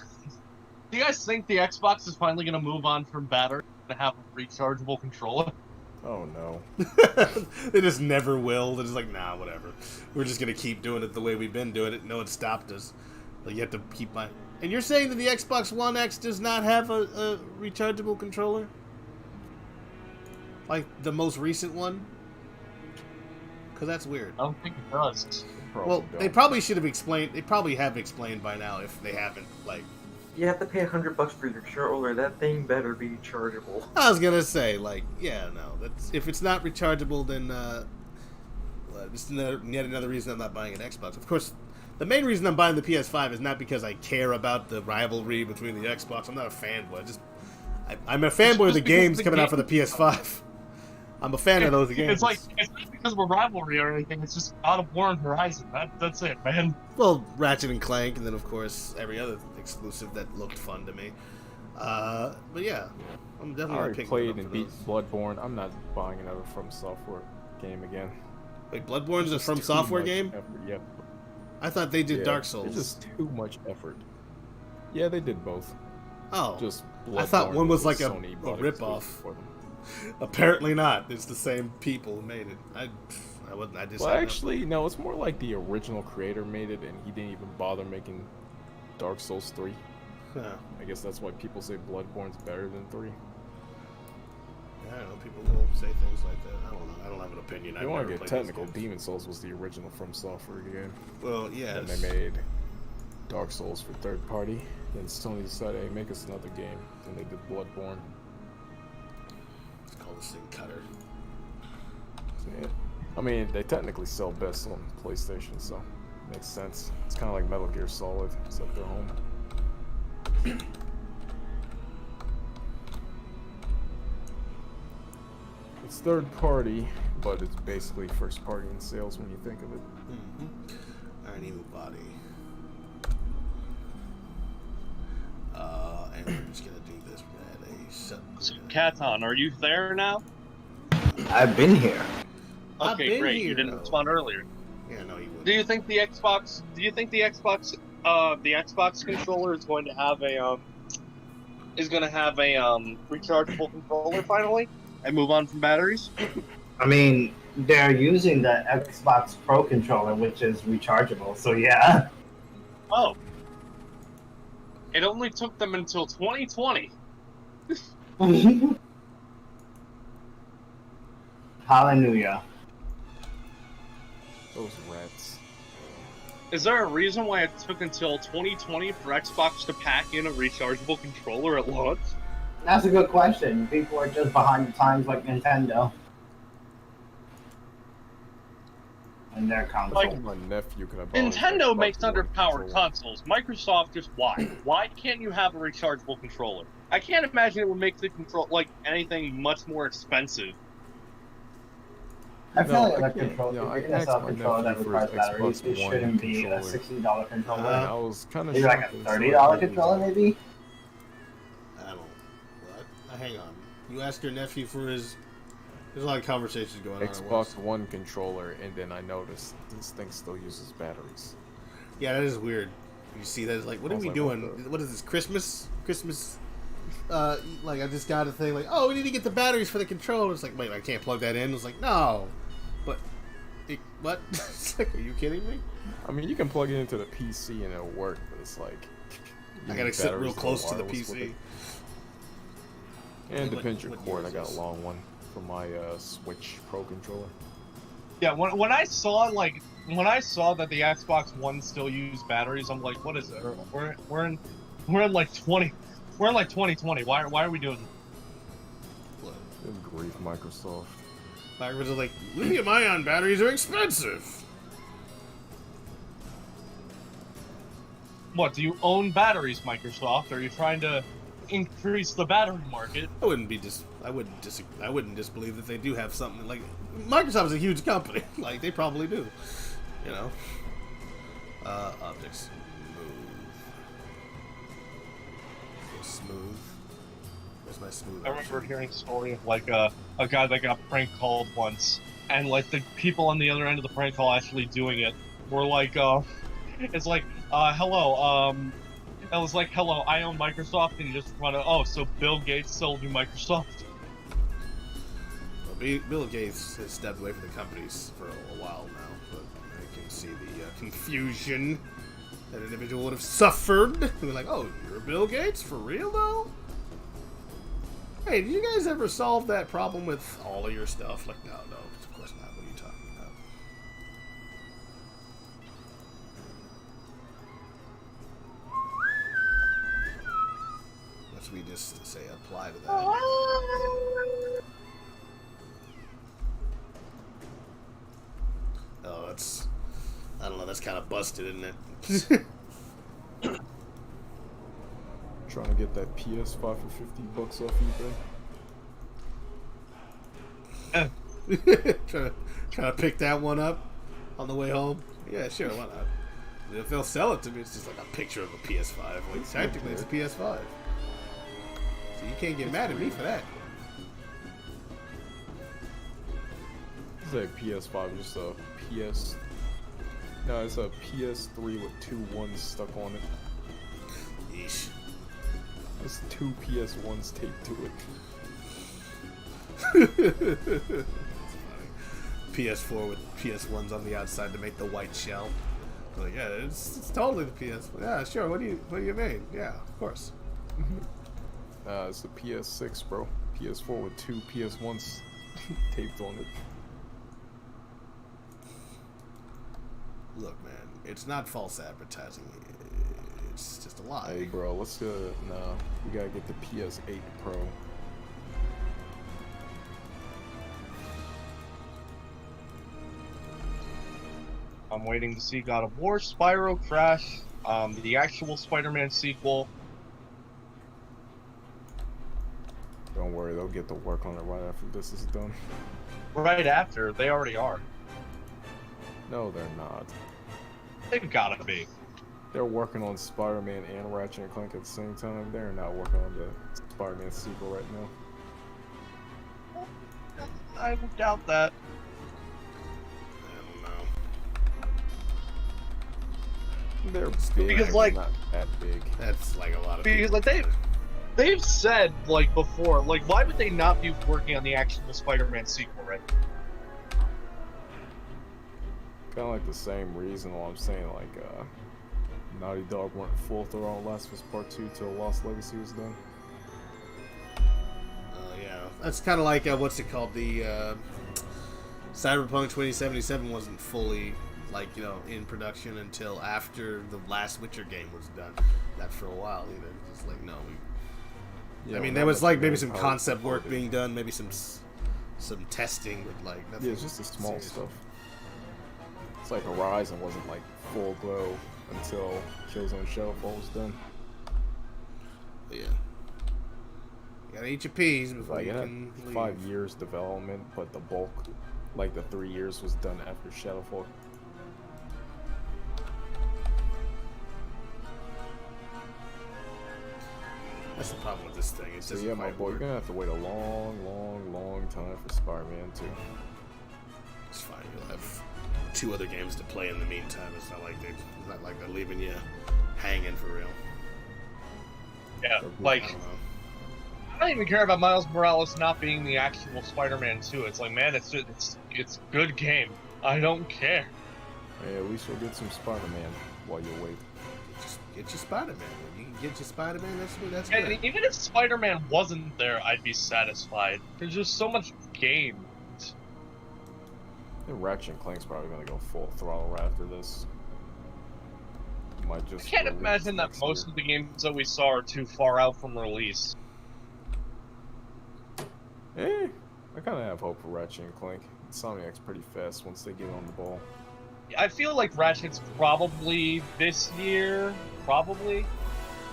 guys think the Xbox is finally going to move on from battery to have a rechargeable controller? Oh no. They just never will. They're just like, nah, whatever. We're just going to keep doing it the way we've been doing it. No one stopped us. Like, you have to keep my... And you're saying that the Xbox One X does not have a rechargeable controller? Like the most recent one? Because that's weird. I don't think it does. Well, they probably should have explained. They probably have explained by now if they haven't. Like, You have to pay $100 for your controller. That thing better be chargeable. I was gonna say, like, yeah, no. That's if it's not rechargeable, then it's yet another reason I'm not buying an Xbox. Of course, the main reason I'm buying the PS5 is not because I care about the rivalry between the Xbox. I'm not a fanboy. I'm a fanboy of the games coming out for the PS5. I'm a fan of those games. It's not because of a rivalry or anything. It's just God of War and Horizon. That's it, man. Well, Ratchet and Clank, and then of course every other exclusive that looked fun to me. But yeah, I'm definitely I already picking played it up and for beat those. Bloodborne. I'm not buying another From Software game again. Wait, Bloodborne's a It's From just Software too much game? effort. Yep. I thought they did Yeah, Dark Souls. It's just too much effort. Yeah, they did both. Oh, Just I thought Bloodborne one was like a Sony bought ripoff. exclusive for them. apparently not. It's the same people who made it. I just. Well, actually, no. It's more like the original creator made it, and he didn't even bother making Dark Souls 3. Huh. I guess that's why people say Bloodborne's better than 3. I don't know. People will say things like that. I don't know. I don't have an opinion. If I've you want never to get played technical, these games. Demon Souls was the original From Software game. Well, yes. And they made Dark Souls for third party. Then Sony decided, hey, make us another game. And they did Bloodborne. Let's call this thing Cutter. Yeah. I mean, they technically sell best on PlayStation, so it makes sense. It's kind of like Metal Gear Solid, except they're home. It's third party, but it's basically first party in sales when you think of it. Iron Evil Body. And we're just gonna do this. So, Katon, are you there now? I've been here. I've Okay, been great. here, You didn't though. respond earlier. Yeah, no, you wouldn't. Do you think the Xbox controller is going to have a rechargeable controller finally and move on from batteries? I mean, they're using the Xbox Pro controller, which is rechargeable, so yeah. Oh. It only took them until 2020. Hallelujah. Those rats. Is there a reason why it took until 2020 for Xbox to pack in a rechargeable controller at launch? That's a good question. People are just behind the times like Nintendo. And their console. Like, My nephew could have bought his Nintendo Xbox makes One underpowered controller. consoles. Microsoft just why? Why can't you have a rechargeable controller? I can't imagine it would make the control like anything much more expensive. I feel No, like I a can't- controller, you know, I if you're gonna asked sell a my controller that nephew for his requires batteries, Xbox it One shouldn't be a controller. $60 controller. And I was kind of Maybe like a $30 controller, maybe? I don't. What? Hang on. You asked your nephew for his. There's a lot of conversations going on. At Xbox once. One controller, and then I noticed this thing still uses batteries. Yeah, that is weird. You see that? It's like, what I are was we like, doing? what the- What is this? Christmas? Like I just got a thing like, oh, we need to get the batteries for the controller. It's like, wait, I can't plug that in. It's like, no, but what? It's like, are you kidding me? I mean, you can plug it into the PC and it'll work, but it's like I you gotta need sit real batteries close to the wireless with PC. it. And What- depends your what cord. year I is got a this? long one for my Switch Pro controller. Yeah, when I saw that the Xbox One still used batteries, I'm like, what is it? We're in like 2020. Why are we doing this? What? Good grief, Microsoft. Microsoft are like, lithium-ion batteries are expensive. What, do you own batteries, Microsoft? Are you trying to increase the battery market? I wouldn't disbelieve that they do have something like Microsoft is a huge company. Like they probably do, you know. Optics smooth. Where's my smooth? I remember hearing a story of like a guy that got prank called once, and like the people on the other end of the prank call actually doing it were like, it's like, hello, I was like, hello, I own Microsoft, and you just want to, oh, so Bill Gates sold you Microsoft? Well, Bill Gates has stepped away from the companies for a while now, but I can see the confusion that an individual would have suffered. They're like, oh, you're Bill Gates? For real, though? Hey, did you guys ever solve that problem with all of your stuff? Like, no, of course not. What are you talking about? Let's we just say apply to that. Oh, that's... I don't know, that's kind of busted, isn't it? Trying to get that PS5 for $50 off eBay. trying to pick that one up on the way home. Yeah, sure, why not? If they'll sell it to me, it's just like a picture of a PS5. Like, technically, it's a PS5. So you can't get mad at me for that. It's a PS5, just a PS. No, it's a PS3 with two ones stuck on it. Yeesh. There's two PS1s taped to it. It's funny. PS4 with PS1s on the outside to make the white shell. Like, yeah, it's totally the PS. Yeah, sure. What do you mean? Yeah, of course. It's the PS6, bro. PS4 with two PS1s taped on it. Look, man, it's not false advertising. It's just a lie. Hey, bro, let's go. Nah, we gotta get the PS8 Pro. I'm waiting to see God of War, Spyro, Crash, the actual Spider-Man sequel. Don't worry, they'll get to work on it right after this is done. Right after, they already are. No, they're not. They've gotta be. They're working on Spider-Man and Ratchet and Clank at the same time. They're not working on the Spider-Man sequel right now. I would doubt that. I don't know. They're big, Because, but like- not that big. That's like a lot of Because people. like they've said like before, like why would they not be working on the actual Spider-Man sequel right now? Kind of like the same reason why I'm saying like Naughty Dog weren't full throw on Last of Us Part 2 till Lost Legacy was done. Yeah, that's kind of like what's it called? The Cyberpunk 2077 wasn't fully like, you know, in production until after the last Witcher game was done. Not for a while either. Just like, no. Yeah, I mean, not there was much like maybe some manpower concept work supported. being done, maybe some testing, but like nothing. Yeah, it's just the small serious. stuff. It's like Horizon wasn't like full glow until Killzone Shadowfall was done. But yeah. You gotta eat your peas before Like you it had can leave. 5 years development, but the bulk, like the 3 years, was done after Shadowfall. That's the problem with this thing. It So doesn't yeah, my quite boy, you're work. gonna have to wait a long time for Spider-Man 2. It's fine. You'll have 2 other games to play in the meantime. It's not like they're leaving you hanging for real. Yeah, I like I don't know. I don't even care about Miles Morales not being the actual Spider-Man 2. It's like, man, it's a good game. I don't care. Hey, at least you'll get some Spider-Man while you wait. Just get your Spider-Man. When you can get your Spider-Man, that's And good. even if Spider-Man wasn't there, I'd be satisfied. There's just so much game. I think Ratchet and Clank's probably gonna go full throttle right after this. Might I just can't release imagine that next most year. of the games that we saw are too far out from release. I kind of have hope for Ratchet and Clank. Insomniac's pretty fast once they get on the ball. I feel like Ratchet's probably this year, probably,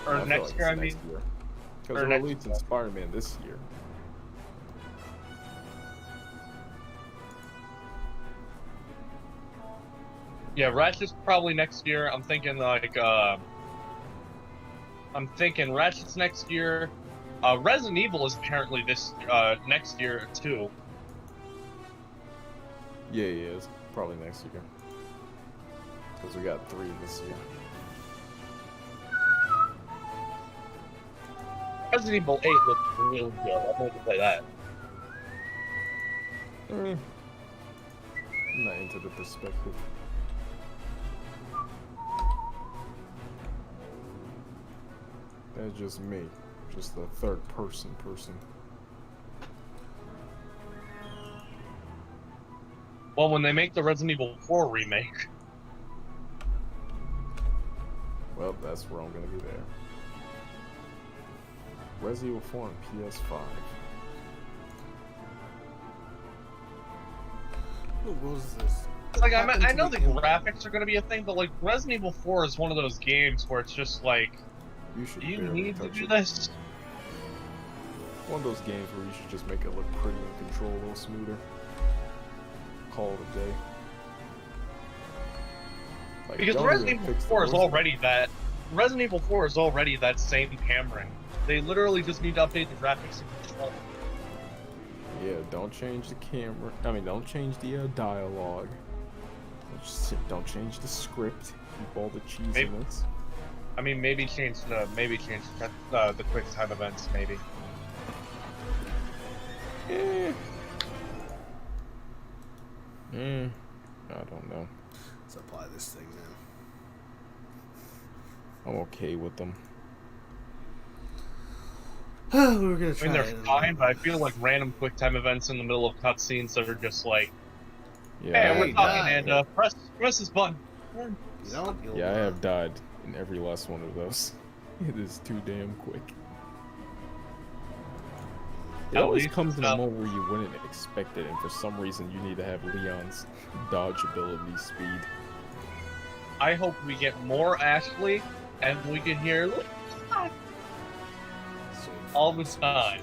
or I feel next like year. it's I mean, because or they're next releasing Spider-Man this year. yeah, Ratchet's probably next year. I'm thinking like, Ratchet's next year. Resident Evil is apparently this next year too. Yeah, it's probably next year. Because we got 3 this year. Resident Evil 8 looks really good. I'm going to play that. I'm not into the perspective. That's just me. Just the third person. Well, when they make the Resident Evil 4 remake, Well, that's where I'm gonna be there. Resident Evil 4 on PS5. What was this? like Happened I to know the the game. graphics are going to be a thing, but like Resident Evil 4 is one of those games where it's just like, You should do you barely need to touch do it. this? One of those games where you should just make it look pretty and control a little smoother. Call it a day. Like, Because don't Resident even Evil fix the 4 is voice already that. Resident Evil 4 is already that same hammering. They literally just need to update the graphics and control. Yeah, don't change the camera. I mean, don't change the dialogue. Don't change the script. Keep all the cheesiness. I mean, maybe change the quick time events, maybe. I don't know. Let's apply this thing now. I'm okay with them. We were gonna I try mean, they're it and fine, then- but I feel like random quick time events in the middle of cutscenes that are just like, Yeah, hey, we're Hey, talking, die. and press this button. You know, you'll, yeah, I have died in every last one of those. It is too damn quick. It At always least comes in a it's moment where you wouldn't expect it, and for some reason you need to have Leon's dodge ability speed. I hope we get more Ashley, and we can hear all the time.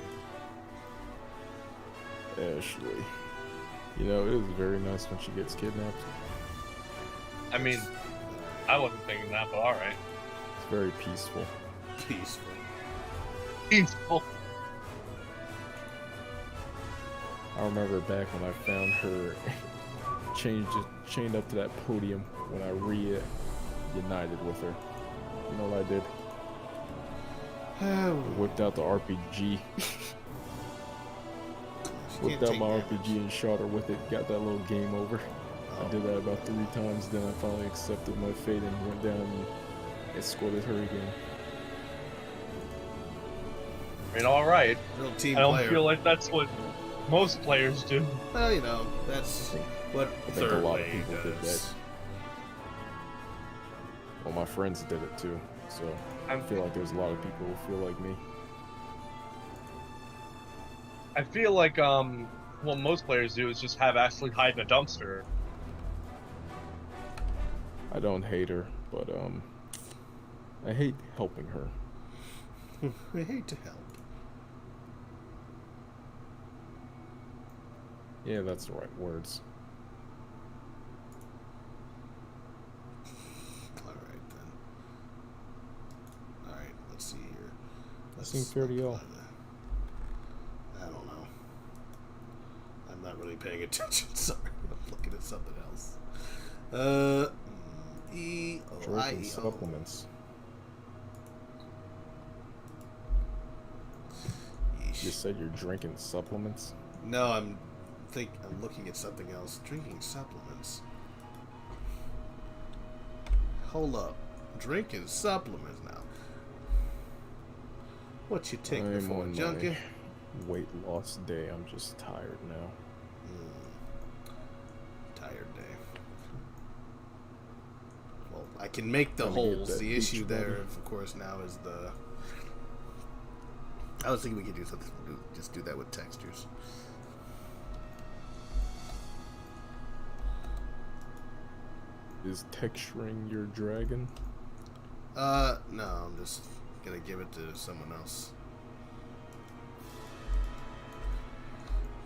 Ashley. You know, it is very nice when she gets kidnapped. I mean, I wasn't thinking that, but alright. It's very peaceful. peaceful. Peaceful. I remember back when I found her chained up to that podium when I reunited with her. You know what I did? I whipped out the RPG. Whipped out my RPG and shot her with it. Got that little game over. I did that about 3 times. Then I finally accepted my fate and went down and escorted her again. I mean, alright. Real team I don't player. feel like that's what most players do. Well, you know, that's what I think a third lot of way people did does. Well, my friends did it too, so I feel like there's a lot of people who feel like me. I feel like what most players do is just have Ashley hide in a dumpster. I don't hate her, but I hate helping her. I hate to help. Yeah, that's the right words. Alright then. Alright, let's see here. Let's Seems fairly ill. I don't know. I'm not really paying attention. Sorry, I'm looking at something else. Drinking supplements. You said you're drinking supplements? No, I'm looking at something else. Drinking supplements. Hold up. Drinking supplements now. What you take I'm before on junkie? my weight loss day. I'm just tired now. Tired day. Well, I can make the Let me get holes. that The issue beach there, body. of course, now is the... I was thinking we could do something. Just do that with textures. Is texturing your dragon? No, I'm just gonna give it to someone else.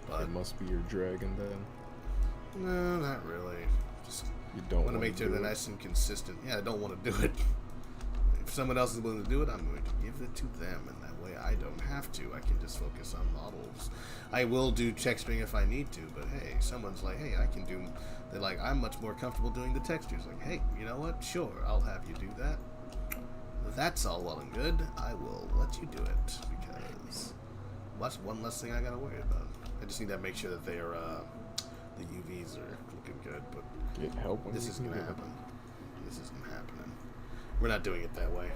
But It must be your dragon then. no, not really. Just You don't want to make sure do they're it. nice and consistent. Yeah, I don't want to do it. If someone else is willing to do it, I'm going to give it to them, and that way I don't have to. I can just focus on models. I will do texturing if I need to, but hey, someone's like, hey, I can do... They're like, I'm much more comfortable doing the textures. Like, hey, you know what? Sure, I'll have you do that. That's all well and good. I will let you do it, because that's one less thing I gotta worry about. I just need to make sure that they are, the UVs are looking good, but Get help when this you isn't can gonna get it. happen. This isn't happening. We're not doing it that way.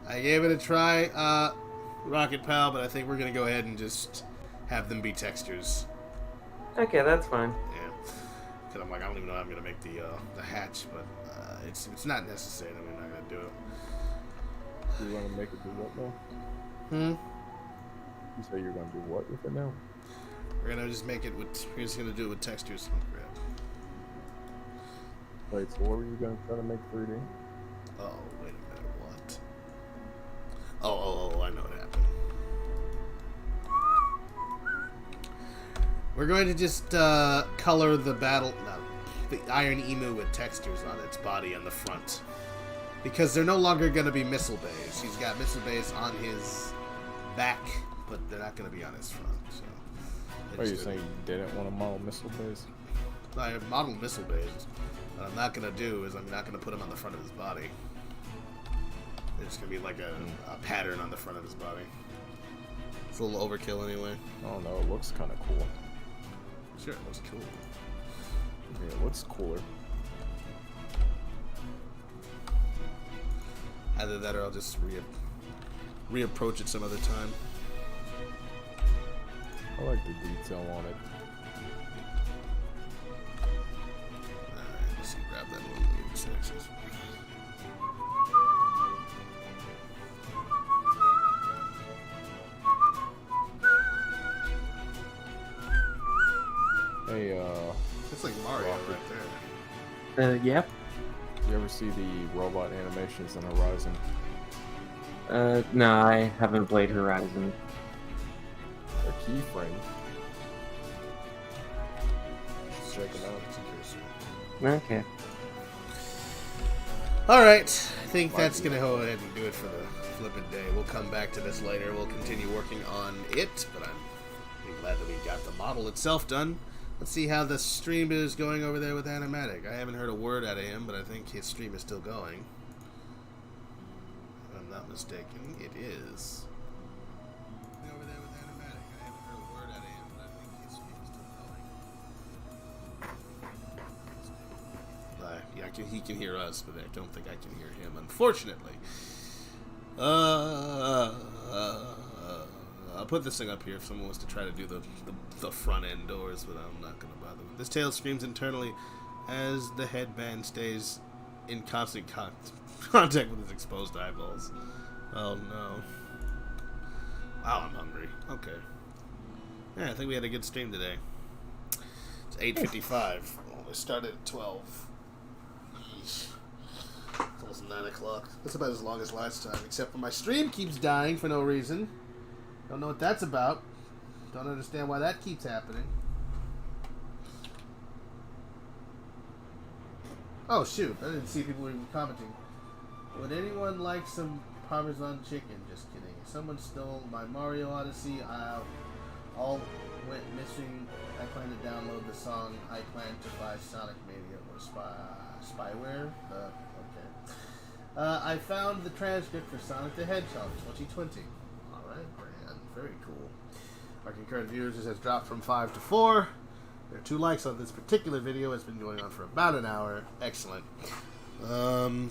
I gave it a try, Rocket Pal, but I think we're gonna go ahead and just have them be textures. Okay, that's fine. Yeah. Because I'm like, I don't even know how I'm gonna make the hatch, but it's not necessary that we're not gonna do it. You want to make it do what now? Hmm. You say you're gonna do what with it now? We're gonna just make it with. We're just gonna do it with textures. Grab. Wait, so what were you gonna try to make 3D? Oh, wait a minute. What? Oh! I know what happened. We're going to just color the the Iron Emu with textures on its body on the front. Because they're no longer going to be missile bays. He's got missile bays on his back, but they're not going to be on his front. So Are you saying you didn't want to model missile base? I have modeled missile bays. What I'm not going to do is I'm not going to put them on the front of his body. They're just going to be like a pattern on the front of his body. It's a little overkill anyway. I don't know, it looks kind of cool. Sure, it looks cool. Yeah, it looks cooler. Either that or I'll just reapproach it some other time. I like the detail on it. Alright, let's see, grab that one. Sections. Hey, It's like Mario right there. Yep. you ever see the robot animations in Horizon? No, I haven't played Horizon. They're keyframe. Just check them out. Okay. Alright, I think that's going to go ahead and do it for the flippin' day. We'll come back to this later. We'll continue working on it, but I'm glad that we got the model itself done. Let's see how the stream is going over there with Animatic. I haven't heard a word out of him, but I think his stream is still going. If I'm not mistaken, it is. Over there with Animatic. I haven't heard a word out of him, but I think his stream is still going. Yeah, he can hear us, but I don't think I can hear him, unfortunately. I'll put this thing up here if someone wants to try to do the front end doors, but I'm not going to bother. This tail screams internally as the headband stays in constant contact with his exposed eyeballs. Oh no. Wow, I'm hungry. Okay. Yeah, I think we had a good stream today. It's 8:55. Oh, we started at 12. Yeesh. It's almost 9 o'clock. That's about as long as last time, except for my stream keeps dying for no reason. Don't know what that's about. Don't understand why that keeps happening. Oh shoot, I didn't see people even commenting. Would anyone like some Parmesan chicken? Just kidding. Someone stole my Mario Odyssey. All went missing. I plan to download the song. I plan to buy Sonic Mania or Spyware. Okay. I found the transcript for Sonic the Hedgehog 2020. Alright, Brand. Very cool. Our concurrent viewers has dropped from 5 to 4. There are 2 likes on this particular video. It's been going on for about an hour. Excellent. I'm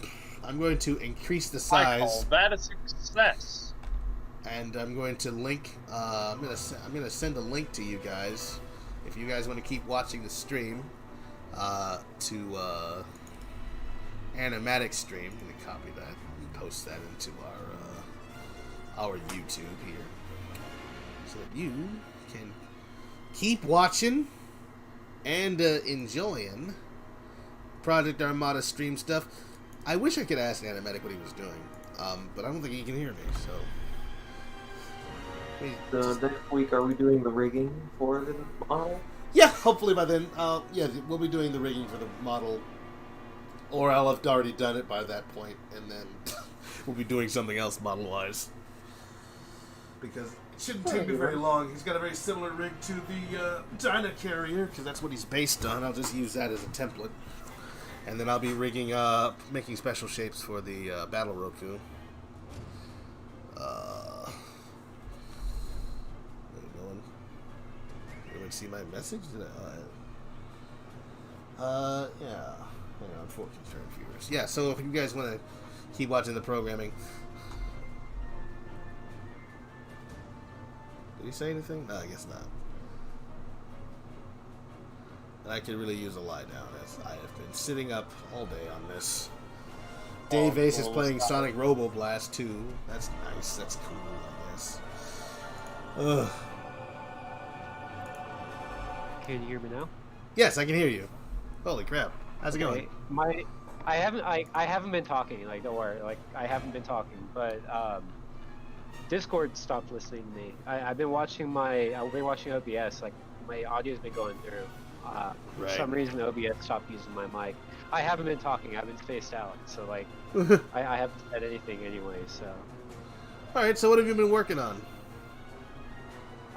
going to increase the size. I call that a success. And I'm going to link. I'm gonna send a link to you guys if you guys want to keep watching the stream. To Animatic stream. I'm gonna copy that and post that into our YouTube here, so that you can keep watching and enjoying Project Armada stream stuff. I wish I could ask Animatic what he was doing, but I don't think he can hear me, so... So next week, are we doing the rigging for the model? Yeah, hopefully by then. Yeah, we'll be doing the rigging for the model, or I'll have already done it by that point, and then we'll be doing something else model-wise. Because it shouldn't take me very long. He's got a very similar rig to the Dyna Carrier, because that's what he's based on. I'll just use that as a template. And then I'll be rigging up, making special shapes for the Battle Roku. Anyone see my message? Did yeah. Hang on, for concerned viewers. Yeah, so if you guys want to keep watching the programming. Did he say anything? No, I guess not. And I could really use a lie down, as I have been sitting up all day on this. Dave Ace is playing Sonic Robo Blast 2. That's nice. That's cool, I guess. Ugh. Can you hear me now? Yes, I can hear you. Holy crap. How's it going? I haven't been talking, like, don't worry, like, I haven't been talking, but Discord stopped listening to me. I've been watching OBS, like, my audio's been going through. For some reason OBS stopped using my mic. I haven't been talking, I've been spaced out, so like I haven't said anything anyway, so. Alright, so what have you been working on?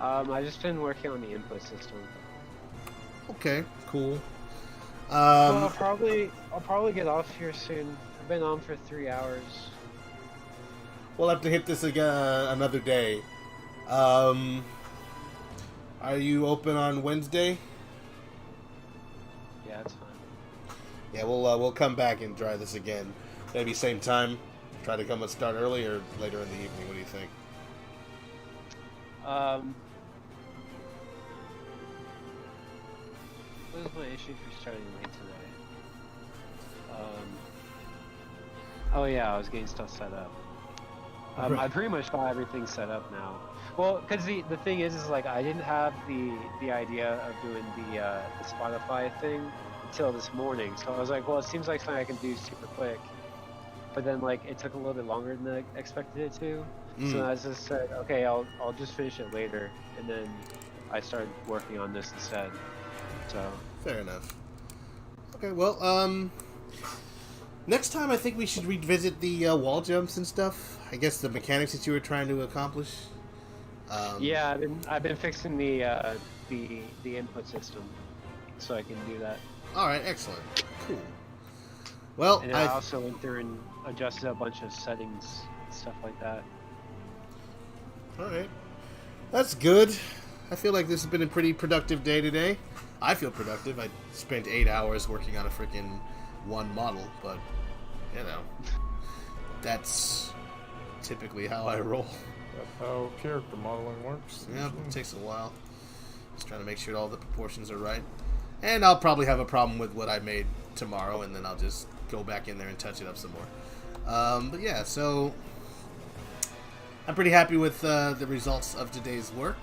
I've just been working on the input system. Okay, cool. So I'll probably get off here soon. I've been on for 3 hours. We'll have to hit this again another day. Are you open on Wednesday? Yeah, that's fine. Yeah, we'll come back and try this again. Maybe same time. Try to come and start early or later in the evening. What do you think? What was my issue for starting late today? Oh yeah, I was getting stuff set up. I pretty much got everything set up now. Well, because the thing is like I didn't have the idea of doing the Spotify thing until this morning. So I was like, well, it seems like something I can do super quick. But then like it took a little bit longer than I expected it to. So I just said, okay, I'll just finish it later, and then I started working on this instead. So fair enough. Okay, well, next time I think we should revisit the wall jumps and stuff. I guess the mechanics that you were trying to accomplish. Yeah, I've been fixing the input system, so I can do that. All right, excellent, cool. Well, and I also went through and adjusted a bunch of settings, stuff like that. All right, that's good. I feel like this has been a pretty productive day today. I feel productive. I spent 8 hours working on a freaking one model, but you know, that's typically how I roll. That's how character modeling works. Yeah, it takes a while. Just trying to make sure all the proportions are right. And I'll probably have a problem with what I made tomorrow, and then I'll just go back in there and touch it up some more. But yeah, so I'm pretty happy with the results of today's work.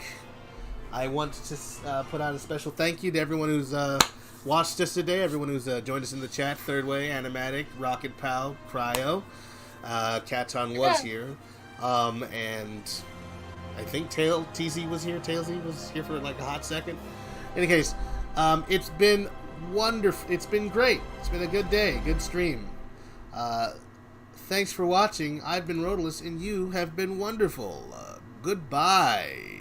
I want to put out a special thank you to everyone who's watched us today, everyone who's joined us in the chat. Third Way, Animatic, Rocket Pal, Cryo, Katon was here, and I think TZ was here. Tailsy was here for like a hot second. In any case, it's been wonderful. It's been great. It's been a good day, good stream. Thanks for watching. I've been Rodolus, and you have been wonderful. Goodbye.